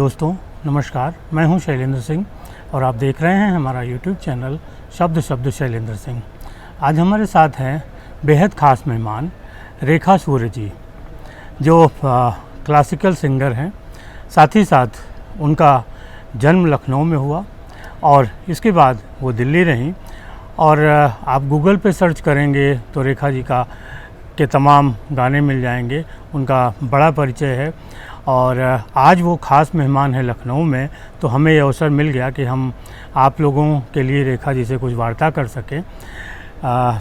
दोस्तों नमस्कार, मैं हूं शैलेंद्र सिंह और आप देख रहे हैं हमारा यूट्यूब चैनल शब्द शब्द शैलेंद्र सिंह। आज हमारे साथ हैं बेहद ख़ास मेहमान रेखा सूर्य जी, जो क्लासिकल सिंगर हैं। साथ ही साथ उनका जन्म लखनऊ में हुआ और इसके बाद वो दिल्ली रहीं। और आप गूगल पे सर्च करेंगे तो रेखा जी के तमाम गाने मिल जाएंगे। उनका बड़ा परिचय है और आज वो ख़ास मेहमान है लखनऊ में, तो हमें ये अवसर मिल गया कि हम आप लोगों के लिए रेखा जी से कुछ वार्ता कर सकें।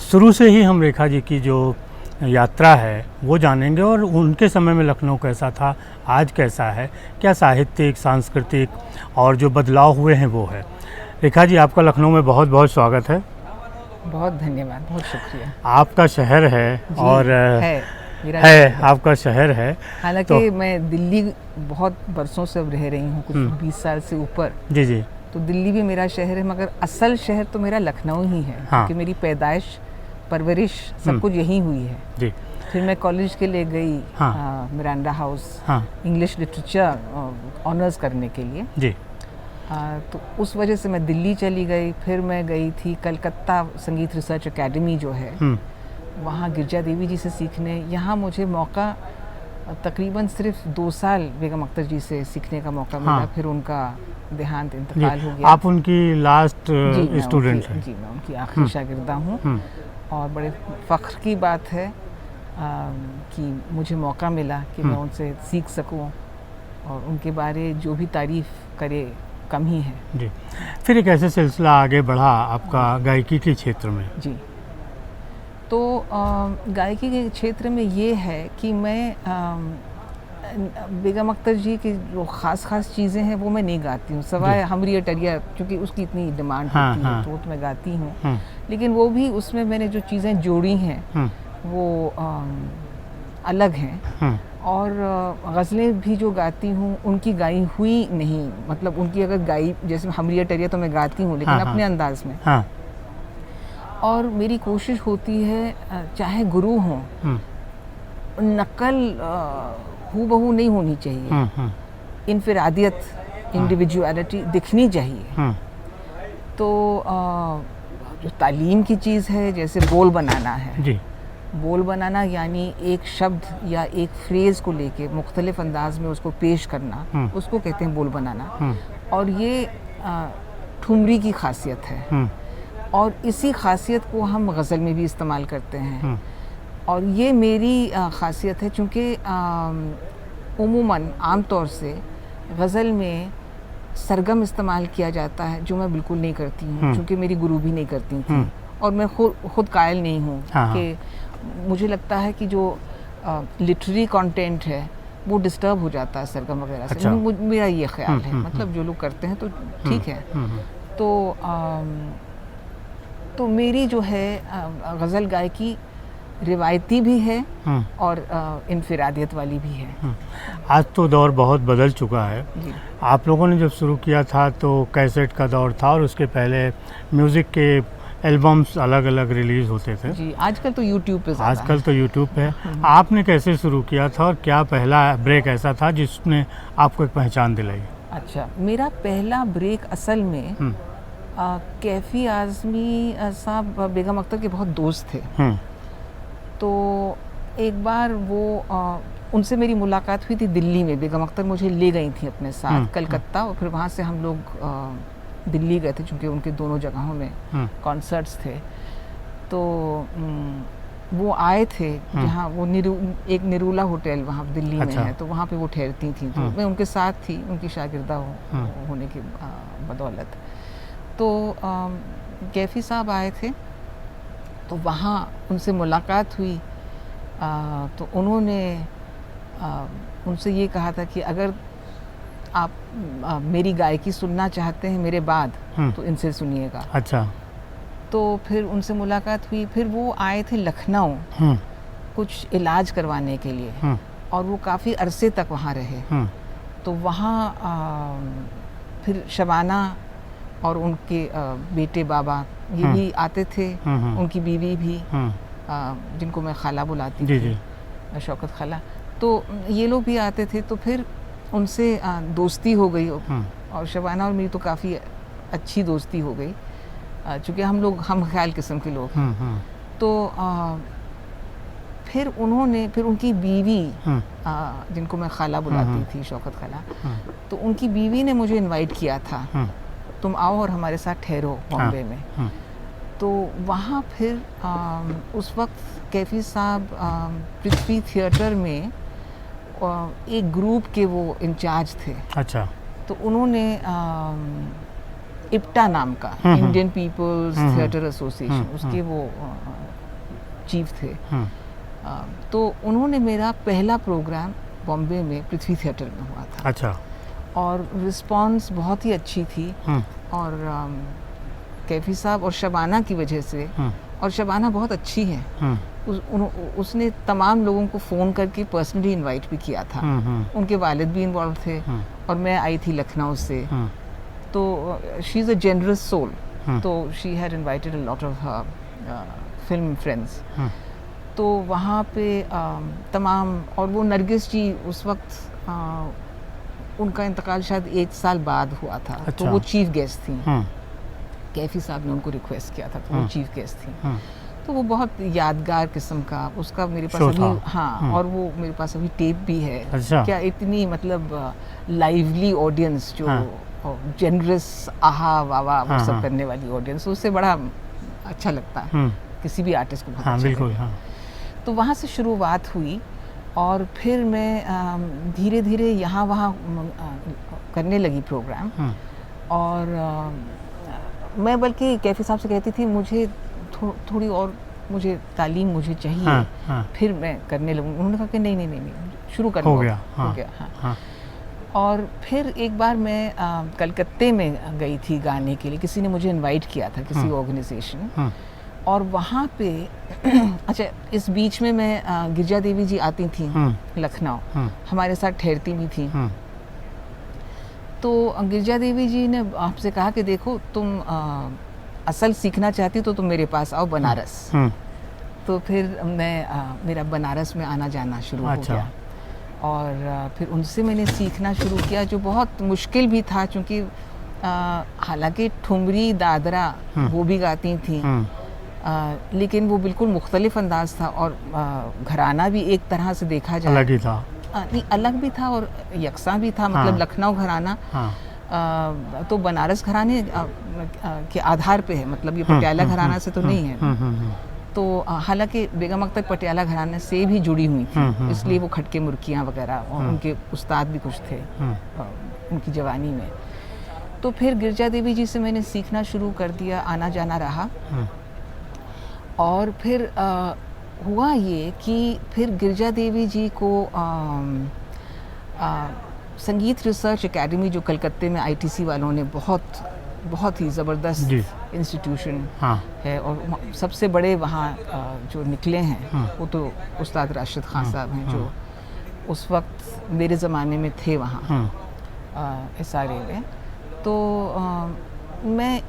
शुरू से ही हम रेखा जी की जो यात्रा है वो जानेंगे और उनके समय में लखनऊ कैसा था, आज कैसा है, क्या साहित्यिक, सांस्कृतिक और जो बदलाव हुए हैं वो है। रेखा जी, आपका लखनऊ में बहुत बहुत स्वागत है। बहुत धन्यवाद, बहुत शुक्रिया। आपका शहर है और है आपका शहर है। हालांकि तो मैं दिल्ली बहुत बरसों से अब रह रही हूँ, कुछ 20 साल से ऊपर। जी जी। तो दिल्ली भी मेरा शहर है, मगर असल शहर तो मेरा लखनऊ ही है। हाँ। क्योंकि मेरी पैदाइश, परवरिश सब कुछ यहीं हुई है जी। फिर मैं कॉलेज के लिए गई। हाँ। मिरांडा हाउस, हाँ। इंग्लिश लिटरेचर ऑनर्स करने के लिए जी। तो उस वजह से मैं दिल्ली चली गई। फिर मैं गई थी कलकत्ता संगीत रिसर्च एकेडमी जो है, वहाँ गिरजा देवी जी से सीखने। यहाँ मुझे मौका तकरीबन सिर्फ 2 साल बेगम अख्तर जी से सीखने का मौका मिला। फिर उनका देहांत, इंतकाल हो गया। आप उनकी लास्ट स्टूडेंट हैं? जी, मैं उनकी आखिरी शागिर्दा हूँ। और बड़े फ़ख्र की बात है कि मुझे मौका मिला कि मैं उनसे सीख सकूँ, और उनके बारे जो भी तारीफ़ करे कम ही है। जी। फिर एक ऐसे सिलसिला आगे बढ़ा आपका गायकी के क्षेत्र में। जी। तो गायकी के क्षेत्र में ये है कि मैं बेगम अख्तर जी की जो ख़ास चीज़ें हैं वो मैं नहीं गाती हूँ, सवाए हमरी अटरिया, क्योंकि उसकी इतनी डिमांड होती है तो मैं गाती हूँ। लेकिन वो भी उसमें मैंने जो चीज़ें जोड़ी हैं वो अलग हैं। और गज़लें भी जो गाती हूँ उनकी गाई हुई नहीं, मतलब उनकी अगर गाई, जैसे हमरी अटरिया तो मैं गाती हूँ लेकिन अपने अंदाज में। और मेरी कोशिश होती है चाहे गुरु हों, नकल हूबहू नहीं होनी चाहिए, इनफिरादियत, इंडिविजुअलिटी दिखनी चाहिए। तो जो तालीम की चीज़ है, जैसे बोल बनाना है जी। बोल बनाना यानी एक शब्द या एक फ्रेज़ को लेके मुख्तलिफ अंदाज में उसको पेश करना, उसको कहते हैं बोल बनाना। और ये ठुमरी की खासियत है, और इसी खासियत को हम गज़ल में भी इस्तेमाल करते हैं। और ये मेरी खासियत है, चूँकि उमूमन आम तौर से गज़ल में सरगम इस्तेमाल किया जाता है, जो मैं बिल्कुल नहीं करती हूँ, चूँकि मेरी गुरु भी नहीं करती थी और मैं खुद कायल नहीं हूँ कि मुझे लगता है कि जो लिटरेरी कंटेंट है वो डिस्टर्ब हो जाता है सरगम वगैरह से। अच्छा। मेरा ये ख्याल है, मतलब जो लोग करते हैं तो ठीक है। तो मेरी जो है गज़ल गायकी रिवायती भी है और इनफिरादियत वाली भी है। आज तो दौर बहुत बदल चुका है। जी। आप लोगों ने जब शुरू किया था तो कैसेट का दौर था और उसके पहले म्यूज़िक के एल्बम्स अलग अलग रिलीज़ होते थे। जी, आजकल तो यूट्यूब पे आजकल तो यूट्यूब पे। आपने कैसे शुरू किया था और क्या पहला ब्रेक ऐसा था जिसने आपको एक पहचान दिलाई? अच्छा, मेरा पहला ब्रेक असल में कैफ़ी आज़मी साहब बेगम अख्तर के बहुत दोस्त थे। तो एक बार वो उनसे मेरी मुलाकात हुई थी दिल्ली में। बेगम अख्तर मुझे ले गई थी अपने साथ कलकत्ता, और फिर वहाँ से हम लोग दिल्ली गए थे, चूँकि उनके दोनों जगहों में कॉन्सर्ट्स थे। तो वो आए थे जहाँ वो एक निरूला होटल वहाँ दिल्ली में है, तो वहाँ पे वो ठहरती थी। तो मैं उनके साथ थी, उनकी शागिर्दा होने की बदौलत। तो कैफ़ी साहब आए थे, तो वहाँ उनसे मुलाकात हुई। तो उन्होंने उनसे ये कहा था कि अगर आप मेरी गायकी सुनना चाहते हैं मेरे बाद तो इनसे सुनिएगा। अच्छा। तो फिर उनसे मुलाकात हुई। फिर वो आए थे लखनऊ कुछ इलाज करवाने के लिए, और वो काफ़ी अरसे तक वहाँ रहे। तो वहाँ फिर शबाना और उनके बेटे बाबा ये भी आते थे, उनकी बीवी भी, जिनको मैं खाला बुलाती थी, शौकत खाला। तो ये लोग भी आते थे। तो फिर उनसे दोस्ती हो गई हम्म, और शबाना और मेरी तो काफ़ी अच्छी दोस्ती हो गई, चूँकि हम लोग हम ख्याल किस्म के लोग हैं। हम्म, तो फिर उनकी बीवी, हम्म, जिनको मैं खाला बुलाती थी, शौकत खाला, तो उनकी बीवी ने मुझे इनवाइट किया था, तुम आओ और हमारे साथ ठहरो बॉम्बे में। तो वहाँ फिर उस वक्त कैफ़ी साहब पृथ्वी थिएटर में एक ग्रुप के वो इंचार्ज थे। अच्छा। तो उन्होंने इप्टा नाम का, इंडियन पीपल्स थिएटर एसोसिएशन, उसके वो चीफ थे। तो उन्होंने मेरा पहला प्रोग्राम बॉम्बे में पृथ्वी थिएटर में हुआ था। अच्छा। और रिस्पांस बहुत ही अच्छी थी। और कैफ़ी साहब और शबाना की वजह से, और शबाना बहुत अच्छी है, उसने तमाम लोगों को फ़ोन करके पर्सनली इनवाइट भी किया था। उनके वालिद भी इन्वॉल्व थे और मैं आई थी लखनऊ से। तो she is a generous soul, तो she had invited a lot of film friends. तो वहाँ पे तमाम, और वो नरगिस जी उस वक्त उनका इंतकाल शायद 1 साल बाद हुआ था। अच्छा। तो वो चीफ गेस्ट थी। कैफ़ी साहब ने उनको रिक्वेस्ट किया था, तो वो चीफ गेस्ट थी। तो वो बहुत यादगार किस्म का उसका मेरे पास अभी, हाँ, और वो मेरे पास अभी टेप भी है। अच्छा। क्या इतनी मतलब लाइवली ऑडियंस, जो जेनरस आहा वाह वो सब करने वाली ऑडियंस, उससे बड़ा अच्छा लगता है किसी भी आर्टिस्ट को। हाँ, बिल्कुल। हाँ। तो वहाँ से शुरुआत हुई और फिर मैं धीरे धीरे यहाँ वहाँ करने लगी प्रोग्राम। और मैं बल्कि कैफ़ी साहब से कहती थी मुझे थोड़ी और मुझे तालीम मुझे चाहिए। फिर मैं करने लगूँ। उन्होंने कहा कि नहीं, शुरू करना हो गया। हाँ। और फिर एक बार मैं कलकत्ते में गई थी गाने के लिए, किसी ने मुझे इनवाइट किया था, किसी ऑर्गेनाइजेशन। और वहाँ पे अच्छा, इस बीच में मैं गिरजा देवी जी आती थी लखनऊ, हमारे साथ ठहरती भी थी। तो गिरजा देवी जी ने आपसे कहा कि देखो तुम असल सीखना चाहती तो तुम मेरे पास आओ बनारस। तो फिर मेरा बनारस में आना जाना शुरू हो गया। और फिर उनसे मैंने सीखना शुरू किया, जो बहुत मुश्किल भी था, क्योंकि हालांकि ठुमरी दादरा वो भी गाती थी, लेकिन वो बिल्कुल मुख्तलिफ अंदाज था। और घराना भी एक तरह से देखा जाए अलग ही था। नहीं, अलग भी था और यकसा भी था। मतलब लखनऊ घराना तो बनारस घराने के आधार पे है, मतलब ये पटियाला घराना से तो नहीं है। तो हालांकि बेगम अख्तर पटियाला घराने से भी जुड़ी हुई थी, इसलिए वो खटके मुर्कियाँ वगैरह, और उनके उस्ताद भी कुछ थे उनकी जवानी में। तो फिर गिरजा देवी जी से मैंने सीखना शुरू कर दिया, आना जाना रहा। और फिर हुआ ये कि फिर गिरजा देवी जी को संगीत रिसर्च एकेडमी, जो कलकत्ते में आईटीसी वालों ने बहुत ही ज़बरदस्त इंस्टीट्यूशन है, और सबसे बड़े वहाँ जो निकले हैं वो तो उस्ताद राशिद खान साहब हैं, जो उस वक्त मेरे ज़माने में थे वहाँ SRA में। तो मैं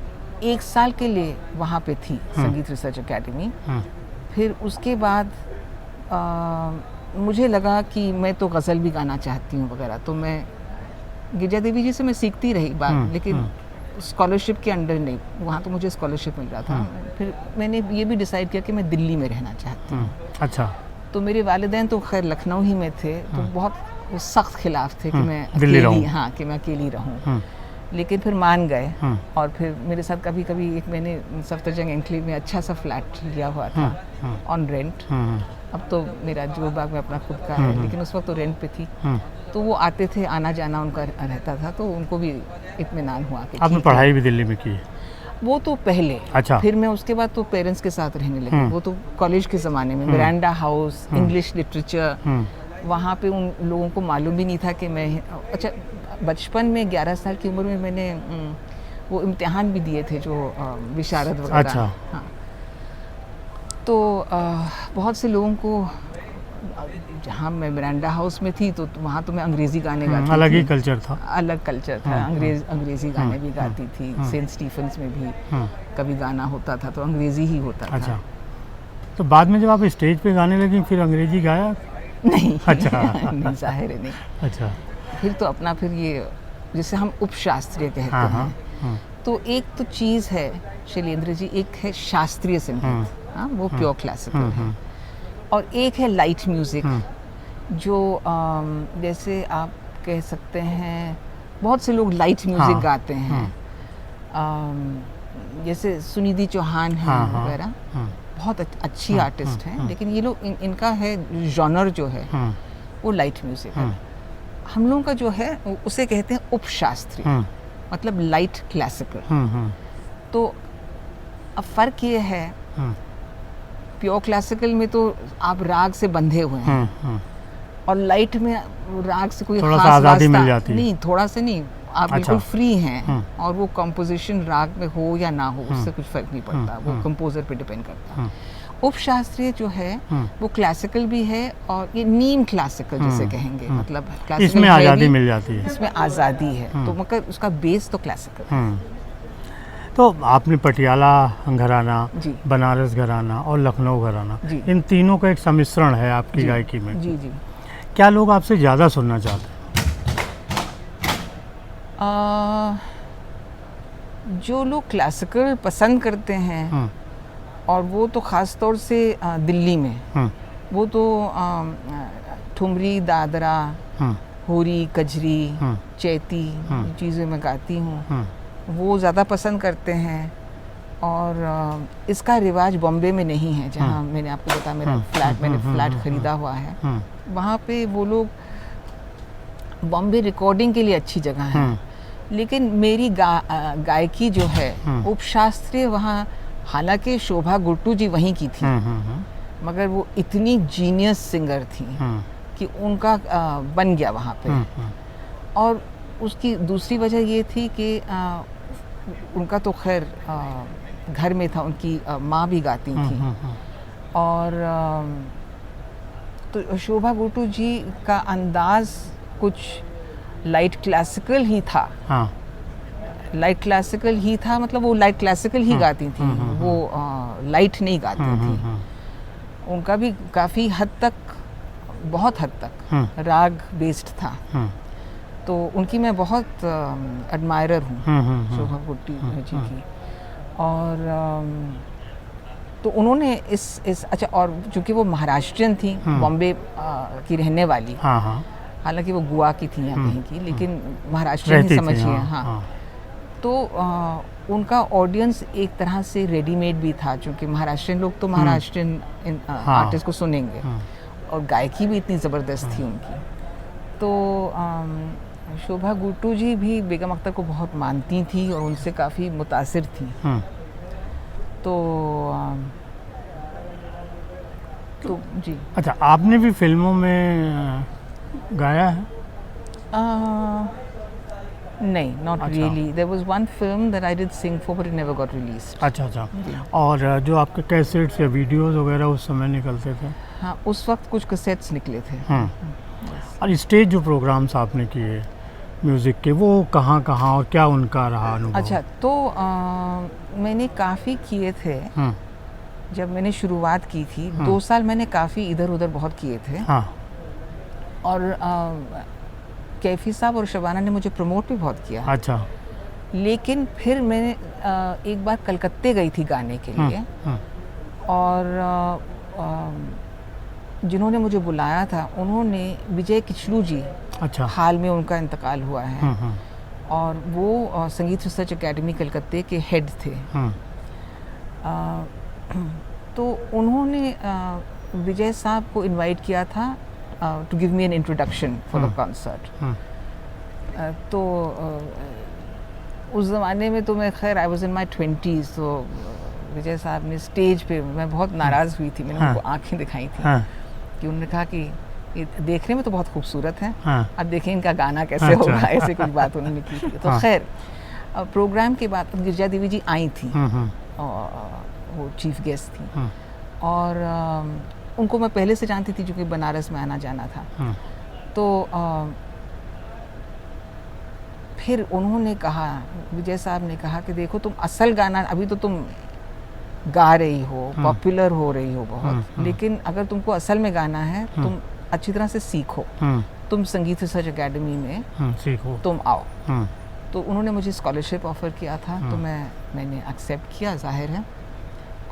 1 साल के लिए वहाँ पे थी, संगीत रिसर्च एकेडमी। फिर उसके बाद मुझे लगा कि मैं तो गज़ल भी गाना चाहती हूँ वगैरह। तो मैं गिरजा देवी जी से मैं सीखती रही बात, लेकिन स्कॉलरशिप के अंडर नहीं, वहाँ तो मुझे स्कॉलरशिप मिल रहा था। फिर मैंने ये भी डिसाइड किया कि मैं दिल्ली में रहना चाहती हूँ। अच्छा। तो मेरे वालिदैन तो खैर लखनऊ ही में थे, तो बहुत सख्त खिलाफ थे कि मैं दिल्ली रहूं। हाँ, कि मैं अकेली रहूँ। लेकिन फिर मान गए। और फिर मेरे साथ कभी कभी एक मैंने सफ्दरजंग एनक्लेव में अच्छा सा फ्लैट लिया हुआ था ऑन रेंट। अब तो मेरा जोर बाग में अपना खुद का है, लेकिन उस वक्त तो रेंट पे थी। तो वो आते थे, आना जाना उनका रहता था, तो उनको भी इत्मीनान हुआ कि आपने पढ़ाई भी दिल्ली में की? वो तो पहले। अच्छा। फिर मैं उसके बाद तो पेरेंट्स के साथ रहने लगी। वो तो कॉलेज के ज़माने में मिरांडा हाउस, इंग्लिश लिटरेचर, वहाँ पे उन लोगों को मालूम भी नहीं था कि मैं, अच्छा, बचपन में 11 साल की उम्र में मैंने वो इम्तिहान भी दिए थे, जो विशारद वगैरह। अच्छा। हाँ। तो बहुत से लोगों को, जहाँ मैं मिरांडा हाउस में थी तो वहाँ तो मैं अंग्रेज़ी गाने गाती थी। अलग ही कल्चर था। अलग कल्चर था। अंग्रेज़ी गाने भी गाती थी। सेंट स्टीफेंस में भी कभी गाना होता था तो अंग्रेज़ी ही होता था। अच्छा। तो बाद में जब आप स्टेज पे गाने लगी फिर अंग्रेज़ी गाया? नहीं। अच्छा। नहीं, ज़ाहिर है नहीं। अच्छा। फिर तो अपना फिर ये जिसे हम उपशास्त्रीय कहते हाँ, हैं। हाँ, तो एक तो चीज़ है शैलेंद्र जी, एक है शास्त्रीय संगीत, हाँ, वो प्योर क्लासिकल है, और एक है लाइट म्यूज़िक जो जैसे आप कह सकते हैं बहुत से लोग लाइट म्यूज़िक हाँ, गाते हैं, जैसे सुनिधि चौहान हैं हाँ, वगैरह, हाँ, बहुत अच्छी आर्टिस्ट हैं, लेकिन ये लोग इनका है जॉनर जो है वो लाइट म्यूज़िक है। हम लोगों का जो है उसे कहते हैं उपशास्त्रीय, मतलब लाइट क्लासिकल। तो अब फ़र्क ये है, प्योर क्लासिकल में तो आप राग से बंधे हुए हैं, और लाइट में राग से कोई थोड़ा सा खास आज़ादी मिल वास्ता जाती है। नहीं, थोड़ा सा नहीं, आप अच्छा। बिल्कुल फ्री हैं, और वो कंपोजिशन राग में हो या ना हो उससे कुछ फर्क नहीं पड़ता, वो कंपोजर पे डिपेंड करता है। उपशास्त्रीय जो है वो क्लासिकल भी है, और ये नीम क्लासिकल जिसे कहेंगे, मतलब क्लासिकल इसमें आज़ादी मिल जाती है। इसमें आज़ादी है, तो मगर उसका बेस तो क्लासिकल है। तो आपने पटियाला घराना, जी। बनारस घराना और लखनऊ घराना, जी। इन तीनों का एक सम्मिश्रण है आपकी गायकी में। जी जी। क्या लोग आपसे ज़्यादा सुनना चाहते हैं? जो लोग क्लासिकल पसंद करते हैं, और वो तो ख़ास तौर से दिल्ली में, वो तो ठुमरी, दादरा, होरी, कजरी, चैती चीज़ें मैं गाती हूँ, वो ज़्यादा पसंद करते हैं। और इसका रिवाज बॉम्बे में नहीं है, जहाँ मैंने आपको बताया मेरा मैंने फ्लैट ख़रीदा हुआ है, वहाँ पे वो लोग बॉम्बे रिकॉर्डिंग के लिए अच्छी जगह है, लेकिन मेरी गायकी जो है उपशास्त्रीय वहाँ, हालांकि शोभा गुट्टू जी वहीं की थी, मगर वो इतनी जीनियस सिंगर थी कि उनका बन गया वहाँ पे। और उसकी दूसरी वजह ये थी कि उनका तो खैर घर में था, उनकी माँ भी गाती थी, और तो शोभा गुट्टू जी का अंदाज़ कुछ लाइट क्लासिकल ही था। लाइट क्लासिकल ही था, मतलब वो लाइट क्लासिकल ही गाती थी, वो लाइट नहीं गाती थी। उनका भी काफ़ी हद तक, बहुत हद तक राग बेस्ड था, तो उनकी मैं बहुत एडमायरर हूँ, शोभा गुट्टी जी की। और तो उन्होंने इस अच्छा, और चूँकि वो महाराष्ट्रियन थी, बॉम्बे की रहने वाली, हालांकि वो गोवा की थी या कहीं की, लेकिन महाराष्ट्रियन ही समझिए। हाँ, तो उनका ऑडियंस एक तरह से रेडीमेड भी था, क्योंकि महाराष्ट्रियन लोग तो महाराष्ट्रियन आर्टिस्ट को सुनेंगे, और गायकी भी इतनी ज़बरदस्त थी उनकी। तो शोभा गुट्टू जी भी बेगम अख्तर को बहुत मानती थी और उनसे काफ़ी मुतासिर थी। तो जी। अच्छा, आपने भी फिल्मों में गाया है? नहीं, not really. There was one film that I did sing for, but it never got released. अच्छा। और जो आपके कैसेट्स या वीडियोस वगैरह उस समय निकलते थे? हाँ, उस वक्त कुछ कैसेट्स निकले थे। और स्टेज जो प्रोग्राम्स आपने किए म्यूज़िक के, वो कहाँ और क्या उनका रहा अनुभव? अच्छा, तो मैंने काफ़ी किए थे। जब मैंने शुरुआत की थी, 2 साल मैंने काफ़ी इधर उधर बहुत किए थे। और कैफ़ी साहब और शबाना ने मुझे प्रमोट भी बहुत किया। अच्छा। लेकिन फिर मैंने एक बार कलकत्ते गई थी गाने के लिए, और जिन्होंने मुझे बुलाया था उन्होंने विजय किचलू जी, अच्छा, हाल में उनका इंतकाल हुआ है, और वो संगीत रिसर्च एकेडमी कलकत्ते के हेड थे। तो उन्होंने विजय साहब को इनवाइट किया था to give me an introduction for the concert. तो उस ज़माने में तो मैं खैर I was in my 20s, तो विजय साहब ने स्टेज पे, मैं बहुत नाराज़ हुई थी, मैंने उनको आंखें दिखाई थी कि उन्होंने कहा कि ये देखने में तो बहुत खूबसूरत है, अब देखें इनका गाना कैसे होगा, ऐसे कुछ बात उन्होंने की थी। तो खैर प्रोग्राम के बाद गिरजा देवी जी आई थी, और वो चीफ गेस्ट थी, और उनको मैं पहले से जानती थी क्योंकि बनारस में आना जाना था। तो फिर उन्होंने कहा, विजय साहब ने कहा कि देखो तुम असल गाना, अभी तो तुम गा रही हो, पॉपुलर हो रही हो बहुत, लेकिन अगर तुमको असल में गाना है तुम अच्छी तरह से सीखो, तुम संगीत रिसर्च एकेडमी में सीखो, तुम आओ। तो उन्होंने मुझे स्कॉलरशिप ऑफ़र किया था, तो मैंने एक्सेप्ट किया, जाहिर है।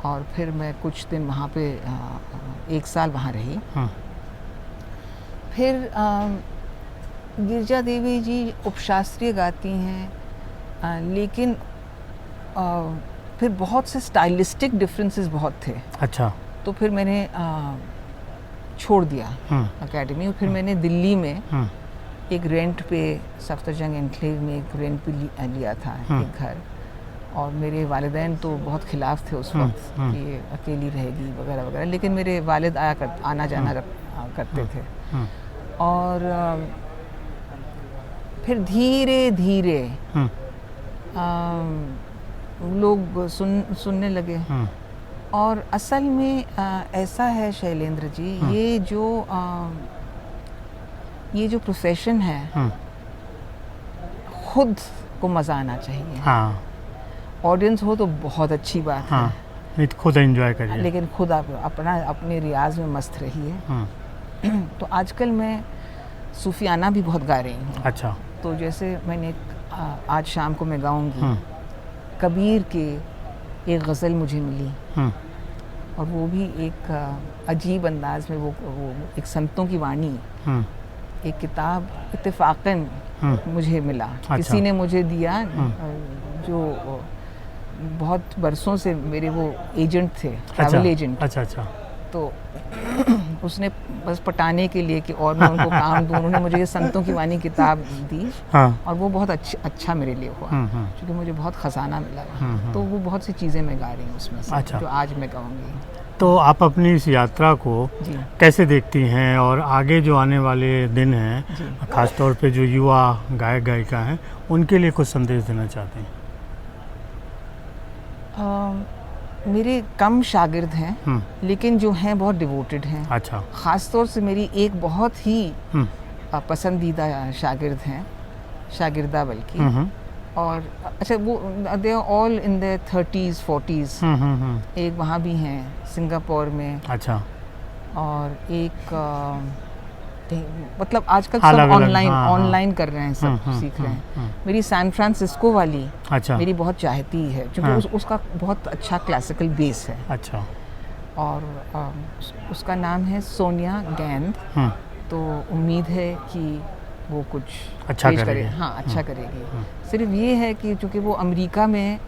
और फिर मैं कुछ दिन वहाँ पे 1 साल वहाँ रही। फिर गिरिजा देवी जी उपशास्त्रीय गाती हैं, लेकिन फिर बहुत से स्टाइलिस्टिक डिफरेंसेस बहुत थे। अच्छा। तो फिर मैंने छोड़ दिया एकेडमी, और फिर मैंने दिल्ली में एक रेंट पे सफ्दरजंग एनक्लेव में एक रेंट पे लिया था एक घर। और मेरे वालिदैन तो बहुत खिलाफ थे उस वक्त कि ये अकेली रहेगी वगैरह वगैरह, लेकिन मेरे वालिद आना जाना करते थे। और फिर धीरे धीरे लोग सुनने लगे। और असल में ऐसा है शैलेंद्र जी, ये जो प्रोफेशन है, खुद को मज़ा आना चाहिए। हाँ। ऑडियंस हो तो बहुत अच्छी बात है, नहीं तो खुद एंजॉय करिए, लेकिन खुद आप अपने रियाज में मस्त रहिए। तो आजकल मैं सूफियाना भी बहुत गा रही हूँ। अच्छा। तो जैसे मैंने आज शाम को मैं गाऊंगी, कबीर के एक गज़ल मुझे मिली, और वो भी एक अजीब अंदाज में, वो एक संतों की वाणी, एक किताब इत्तेफाकन मुझे मिला। अच्छा। किसी ने मुझे दिया, जो बहुत बरसों से मेरे वो एजेंट थे, ट्रैवल एजेंट। अच्छा अच्छा। तो उसने बस पटाने के लिए कि और मैं उनको काम दूँ, उन्होंने मुझे ये संतों की वाणी किताब दी। और वो बहुत अच्छा मेरे लिए हुआ, क्योंकि मुझे बहुत ख़जाना मिला। तो वो बहुत सी चीज़ें मैं गा रही हूँ उसमें से, जो आज मैं गाऊँगी। तो आप अपनी इस यात्रा को कैसे देखती हैं, और आगे जो आने वाले दिन हैं, ख़ासतौर पे जो युवा गायक गायिका हैं, उनके लिए कुछ संदेश देना चाहते हैं? मेरे कम शागिर्द हैं, लेकिन जो हैं बहुत डिवोटेड हैं। अच्छा। ख़ास तौर से मेरी एक बहुत ही पसंदीदा शागिर्दा बल्कि, और अच्छा वो they are all in the 30s 40s। एक वहाँ भी हैं सिंगापुर में। अच्छा। और एक मतलब आजकल सब ऑनलाइन कर रहे हैं, सब सीख रहे हैं। मेरी सैन फ्रांसिस्को वाली मेरी बहुत चाहती है, क्योंकि उसका बहुत अच्छा क्लासिकल बेस है। अच्छा। और उसका नाम है सोनिया गैंद। तो उम्मीद है कि वो कुछ अच्छा करेगी। हाँ, अच्छा करेगी। सिर्फ ये है कि चूँकि वो अमेरिका में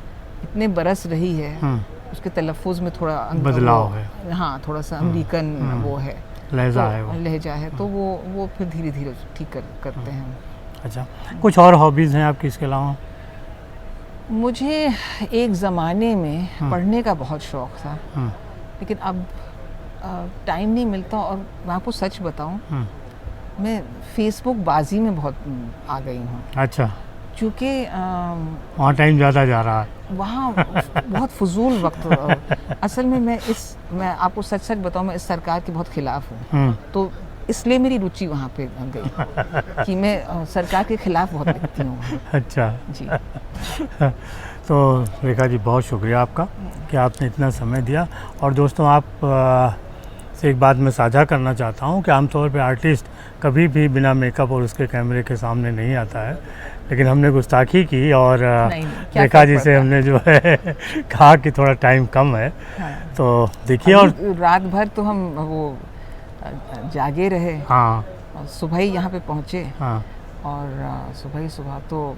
इतने बरस रही है, उसके तलफ़ुज़ में थोड़ा बदलाव है। हाँ, थोड़ा सा अमेरिकन वो है, लहजा है। तो वो फिर धीरे धीरे ठीक करते हैं। अच्छा। कुछ और हॉबीज़ हैं आपकी इसके अलावा? मुझे एक ज़माने में पढ़ने का बहुत शौक़ था, लेकिन अब टाइम नहीं मिलता। और मैं आपको सच बताऊं, मैं फेसबुक बाजी में बहुत आ गई हूँ। अच्छा। क्योंकि वहाँ टाइम ज़्यादा जा रहा है, वहाँ बहुत फजूल वक्त। असल में मैं आपको सच बताऊँ, मैं इस सरकार के बहुत ख़िलाफ़ हूँ। तो इसलिए मेरी रुचि वहाँ पे गई कि मैं सरकार के ख़िलाफ़ बहुत लिखती हूँ। अच्छा जी। तो रेखा जी, बहुत शुक्रिया आपका कि आपने इतना समय दिया। और दोस्तों, आप से एक बात मैं साझा करना चाहता हूँ कि आमतौर पे आर्टिस्ट कभी भी बिना मेकअप और उसके कैमरे के सामने नहीं आता है, लेकिन हमने गुस्ताखी की और रेखा जी से हमने जो है कहा कि थोड़ा टाइम कम है। हाँ। तो देखिए, और रात भर तो हम वो जागे रहे। हाँ। सुबह ही यहाँ पे पहुँचे। हाँ। और सुबह तो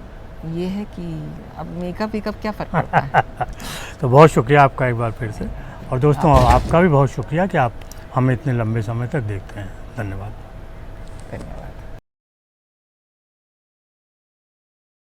ये है कि अब मेकअप क्या फ़र्क पड़ता है। तो बहुत शुक्रिया आपका एक बार फिर से। और दोस्तों, आपका भी बहुत शुक्रिया कि आप हमें इतने लंबे समय तक देखते हैं। धन्यवाद। धन्यवाद।